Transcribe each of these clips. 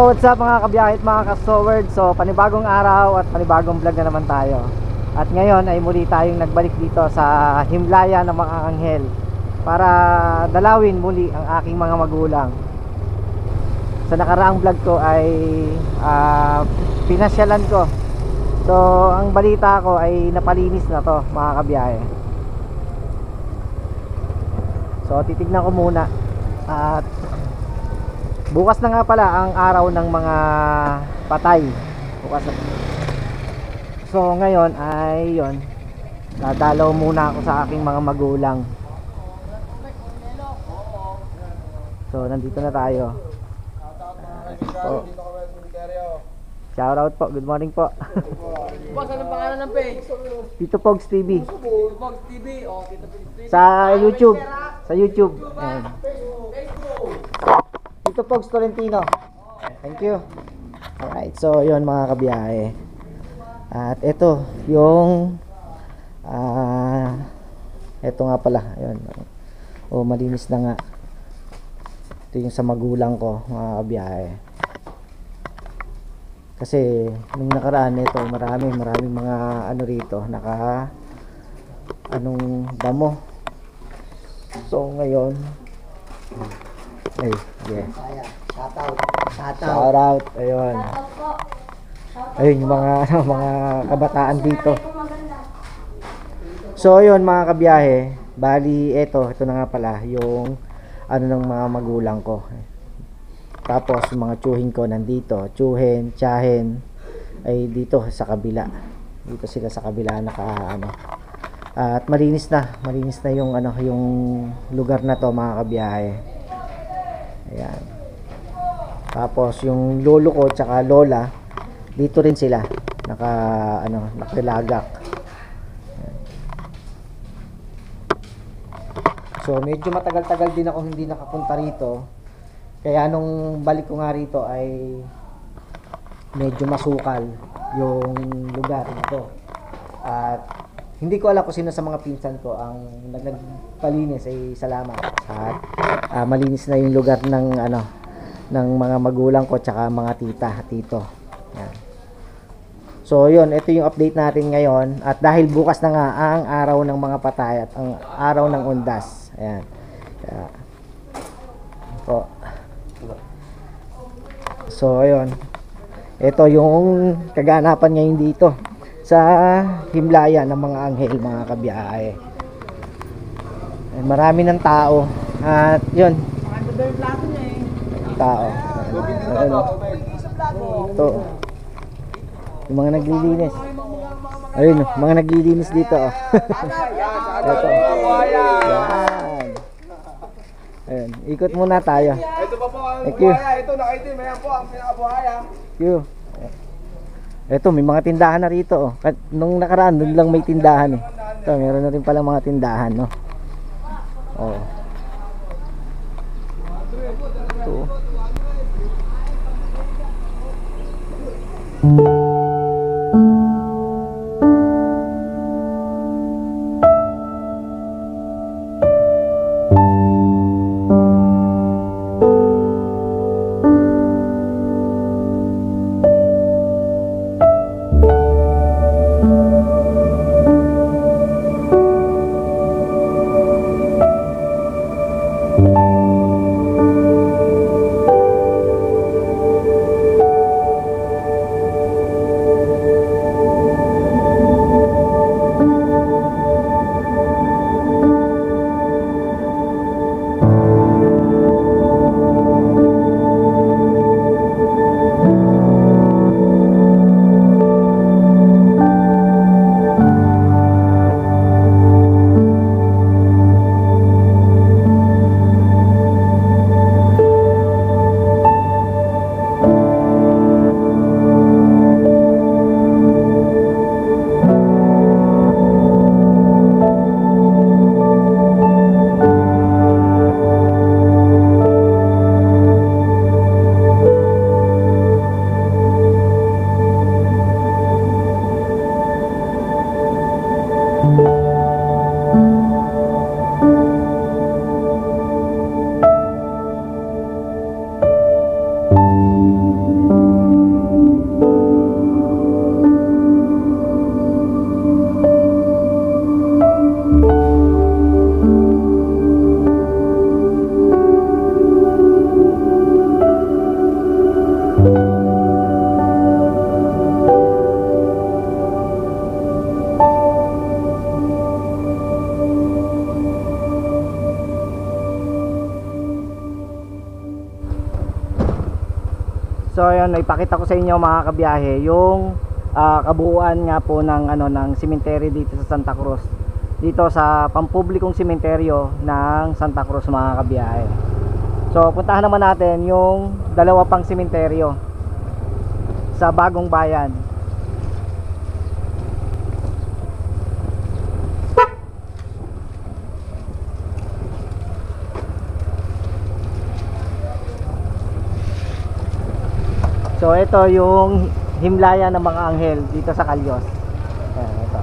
what's up mga kabiyahe at mga ka-soward. So panibagong araw at panibagong vlog na naman tayo. At ngayon ay muli tayong nagbalik dito sa Himlaya ng mga Anghel para dalawin muli ang aking mga magulang. Sa nakaraang vlog ko ay pinasyalan ko. So ang balita ko ay napalinis na to mga kabiyahe. So titignan ko muna. At bukas na nga pala ang araw ng mga patay. Bukas na. So ngayon ay yon, dadalaw muna ako sa aking mga magulang. So nandito na tayo. Shout out po, good morning po. Boss, anong pangalan ng page? Tito Pogs TV. Tito Pogs TV. Oh, Tito Pogs TV. Sa YouTube. Sa YouTube. Ayan. Tito Pogs Tolentino. Thank you. Alright, so yun mga kabiyahe. At ito yung ito nga pala. Ayun. Oh, malinis na nga. Ito yung sa magulang ko mga kabiyahe. Kasi nung nakaraan ito, maraming mga ano rito, anong damo. So ngayon ay, yeah. Shout out. Ayun. Ayun yung mga kabataan dito. So ayun mga kabiyahe, bali ito na nga pala yung ano ng mga magulang ko. Tapos yung mga tsuhin ko nandito, tsuhin, tiyahin ay dito sa kabila. Dito sila sa kabila At malinis na yung yung lugar na to mga kabiyahe. Ayan. Tapos yung lolo ko tsaka lola dito rin sila nakilagak. So medyo matagal-tagal din ako hindi nakapunta rito. Kaya nung balik ko nga rito ay medyo masukal yung lugar nito. At hindi ko alam kung sino sa mga pinsan ko ang nagpalinis, ay salamat. At malinis na yung lugar ng ng mga magulang ko tsaka mga tito. Yan. So yun, ito yung update natin ngayon. At dahil bukas na nga ang araw ng mga patay at ang araw ng undas. Ayan. So ayun, ito yung kaganapan ngayon dito sa Himlaya ng mga Anghel mga kabiyahe. Marami ng tao at yun, tao. Ito yung mga naglilinis. Ayun, mga naglilinis dito. Ito. Yan. Ayun, ikot muna tayo. Ito pa po ang Thank you. buhaya. Ito nakaitim. Ayan po ang pinakabuhaya. Thank you. Ito, may mga tindahan na rito. Nung nakaraan, doon lang may tindahan eh. Ito, meron na rin palang mga tindahan, no? Oh. Ito. ngayon ipakita ko sa inyo mga kabiyahe yung kabuuan nga po ng ng cemetery dito sa Santa Cruz. Dito sa pampublikong sementeryo ng Santa Cruz mga kabiyahe. So puntahan naman natin yung dalawa pang sementeryo sa Bagong Bayan. So ito yung himlaya ng mga anghel dito sa Calyos. Ayan, ito.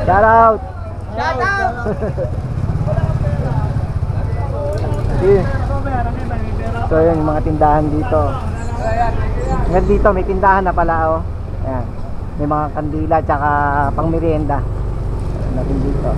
Shout out! Shout out! So yun yung mga tindahan dito. Ngayon dito may tindahan na pala oh. Ayan. May mga kandila tsaka pang merienda. Natin dito.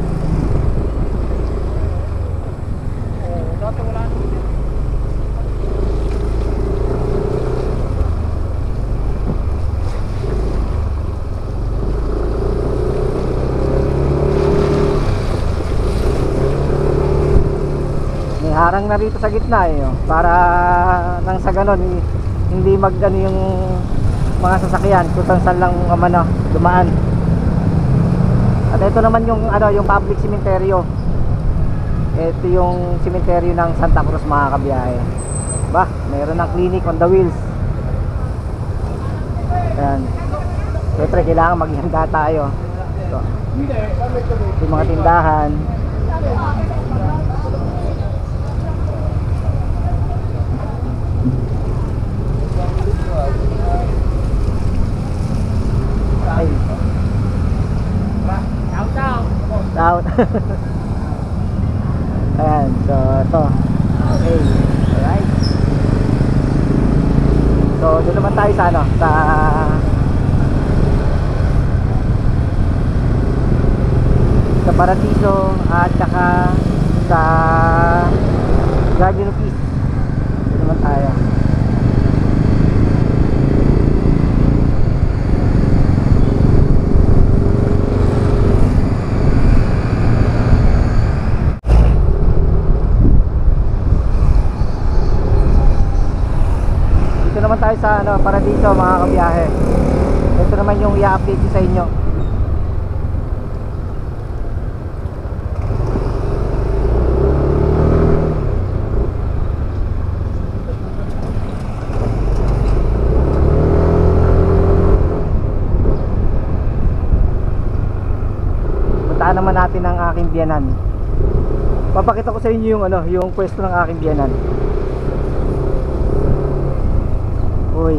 Harang na rito sa gitna eh, oh, para nang sa ganon hindi magano yung mga sasakyan kung saan lang dumaan. At ito naman yung yung public cemetery. Ito yung cemetery ng Santa Cruz mga kabiyahe. Ba, mayroon ng clinic on the wheels. Ayan. Siyempre kailangan maghanda tayo. Ito. Yung mga tindahan. Ay. Out. Ayan, so ito. Okay. Alright. So doon naman tayo sa sa Paradiso at saka sa Garden of Peace. Doon naman tayo. Naman tayo sa Paradiso mga kabiyahe. Ito naman yung i-update ko sa inyo. Puntaan naman natin ang aking biyanan. Papakita ko sa inyo yung yung pwesto ng aking biyanan. Uy.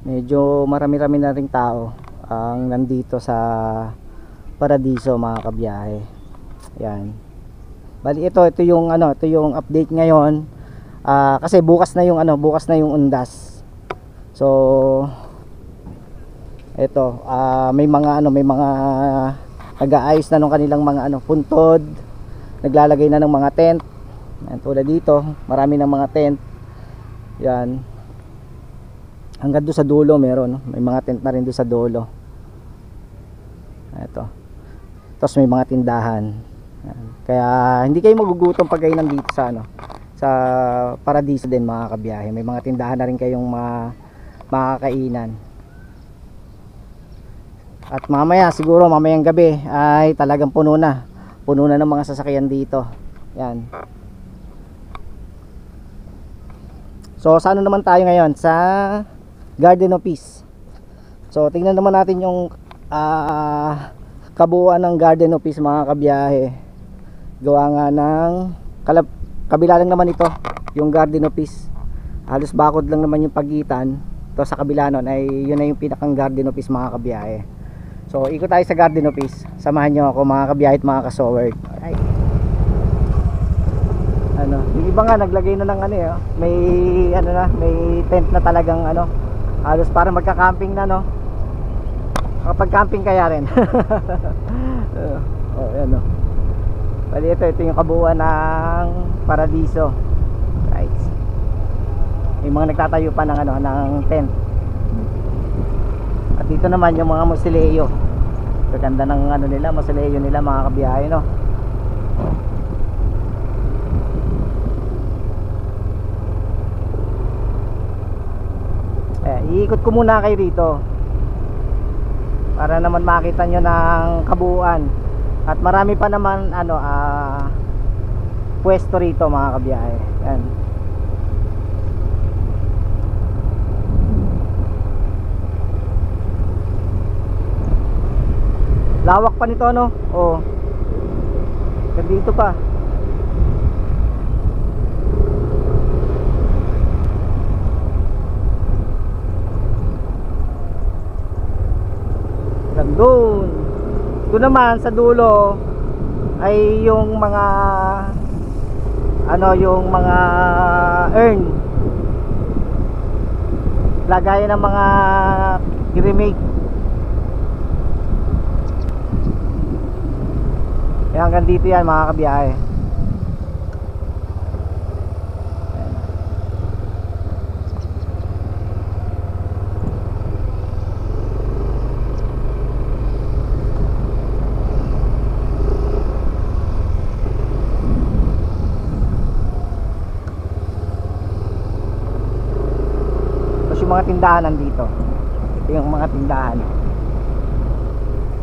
Medyo marami-rami na ring tao ang nandito sa Paradiso mga kabiyahe. Yan. Bali ito yung ito yung update ngayon. Kasi bukas na yung undas. So ito, may mga nag-aayos na ng kanilang mga puntod. Naglalagay na ng mga tent. Yan, tulad dito, marami ng mga tent. Yan. Hanggang doon sa dulo meron, may mga tent na rin doon sa dulo. Ito. Tapos may mga tindahan. Yan. Kaya hindi kayo magugutom pag kayo nandito sa sa Paradiso din mga kabiyahe. May mga tindahan na rin kayong makakainan. At mamaya siguro mamayang gabi ay talagang puno na ng mga sasakyan dito. Yan. So sa ano naman tayo ngayon? Sa Garden of Peace. So tingnan naman natin yung kabuuan ng Garden of Peace, mga kabiyahe. Gawa nga ng kabila lang naman ito yung Garden of Peace. Halos bakod lang naman yung pagitan. To sa kabila nun ay yun na yung pinakang Garden of Peace, mga kabiyahe. So ikot tayo sa Garden of Peace. Samahan nyo ako, mga kabiyahe at mga kasowerd. Ay. Ano, yung iba nga naglagay na ng ano eh, may ano na, may tent na talagang ano, halos para magka-camping na, no. Kapag camping kaya rin. Oh, yan no. Bali ito yung kabuuan ng Paradiso. Right. May mga nagtatayo pa ng ano, ng tent. At dito naman yung mga mausoleo. Ganda ng ano nila, mausoleo nila, mga kabiyahe, no. Iikot ko muna kayo rito para naman makita nyo ng kabuuan. At marami pa naman ano pwesto rito, mga kabiyahe. Yan. Lawak pa nito, no? Oh. Dito pa. Doon. Doon naman sa dulo ay yung mga ano, yung mga urn. Lagayan ng mga cremate. Yan, hanggang dito yan, mga kabiyahe. Mga tindahan nandito. Ito yung mga tindahan.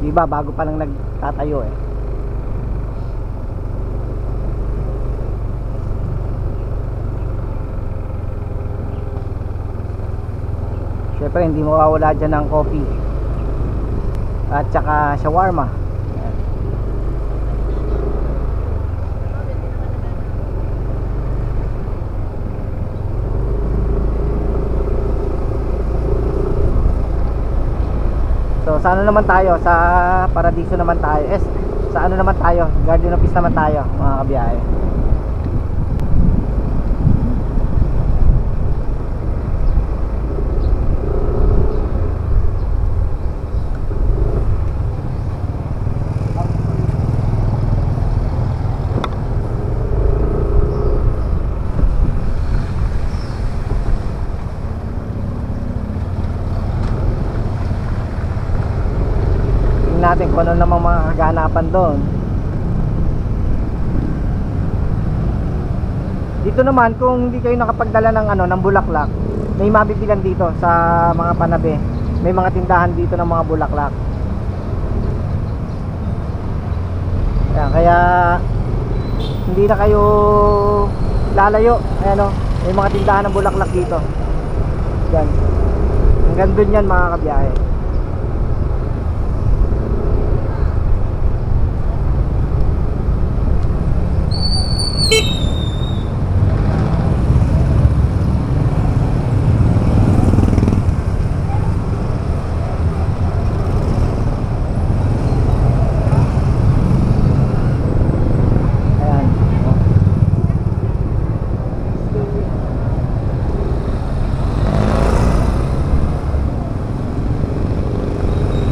Diba bago pa lang nagtatayo eh. Syempre hindi mawawala dyan ng coffee at saka shawarma. So sa ano naman tayo? Sa Paradiso naman tayo. Sa ano naman tayo? Garden of Peace naman tayo, mga kabiyahe. Natin kung ano namang mga kaganapan doon. Dito naman kung hindi kayo nakapagdala ng ano, ng bulaklak, may mabibilan dito sa mga panabe. May mga tindahan dito ng mga bulaklak. Ayan, kaya hindi na kayo lalayo. Ayan o, may mga tindahan ng bulaklak dito. Yan. Hanggang doon yan, mga kabiyahe.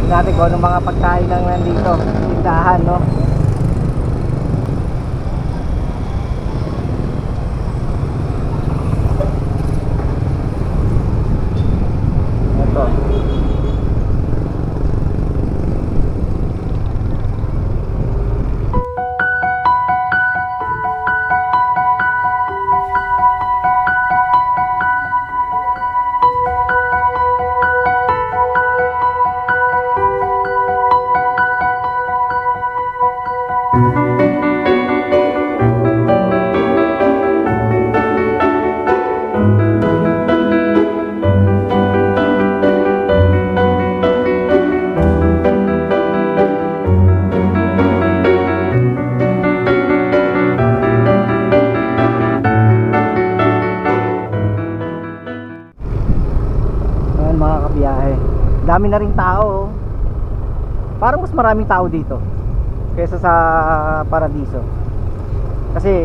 Natin kung anong mga pagkain lang nandito, tindahan, no? Ito. Dami na ring tao. Parang mas maraming tao dito kaysa sa Paradiso. Kasi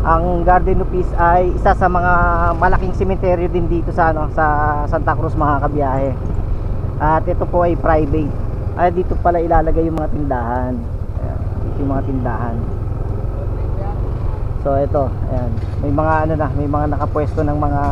ang Garden of Peace ay isa sa mga malaking sementeryo din dito sa sa Santa Cruz, mga kabiyahe. At ito po ay private. Ay dito pala ilalagay yung mga tindahan. Ayan, dito yung mga tindahan. So ito, ayan, may mga ano na, may mga nakapwesto ng mga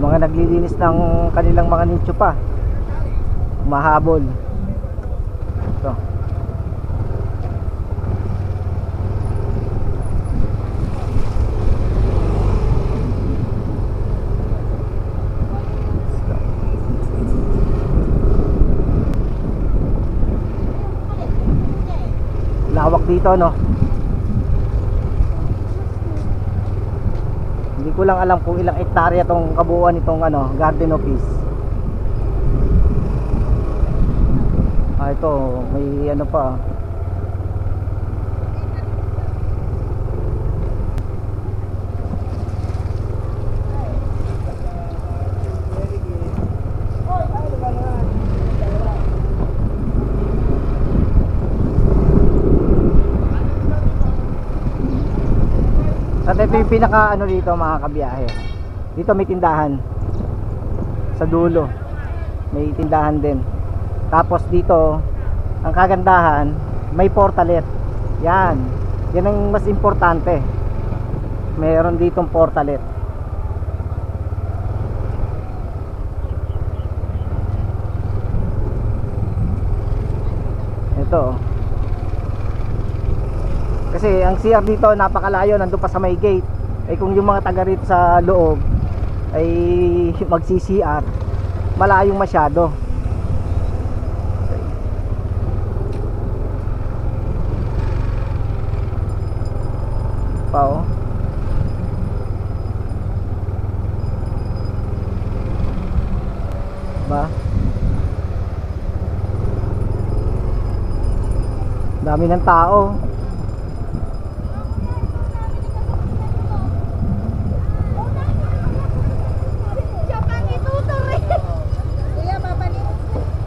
mga naglilinis ng kanilang mga nicho pa, mahabol. Ito. Lawak dito, no? Hindi ko lang alam kung ilang hektarya tong kabuuan itong Garden of Peace. Ito, may ano pa. At ito yung pinaka dito, mga kabiyahe. Dito may tindahan. Sa dulo may tindahan din. Tapos dito ang kagandahan, may portalet. Yan ang mas importante. Mayroon ditong portalet. Ito. Kasi ang CR dito napakalayo, nandun pa sa may gate. Ay kung yung mga taga rito sa loob ay magsi-CR, malayong masyado. Pa, ba? Dami ng tao.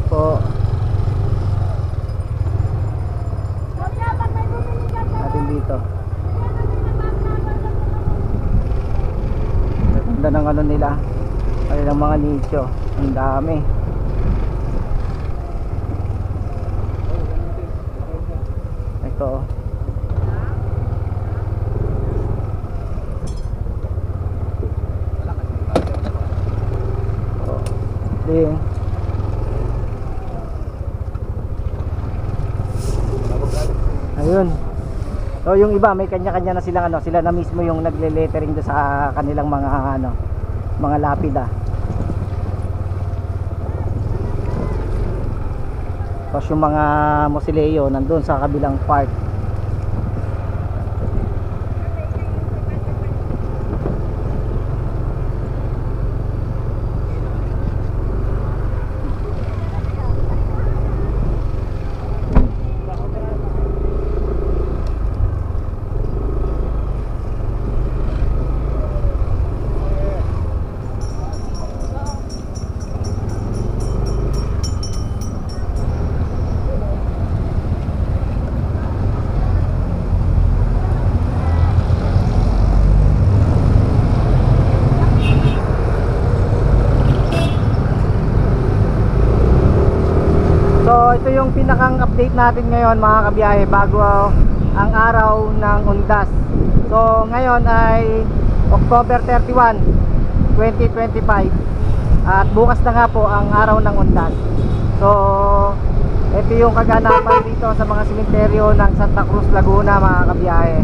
Po. Natin dito. Ganda ng nila. Kanilang mga nicho. Ang dami. Ito. Ding. Ayun. So yung iba may kanya-kanya na silang sila na mismo yung nagle-lettering do sa kanilang mga mga lapida. Tapos yung mga mausoleo nandun sa kabilang part. Ito yung pinakang update natin ngayon, mga kabiyahe, bago ang araw ng Undas. So ngayon ay October 31, 2025 at bukas na nga po ang araw ng Undas. So ito yung kaganapan dito sa mga sementeryo ng Santa Cruz, Laguna, mga kabiyahe.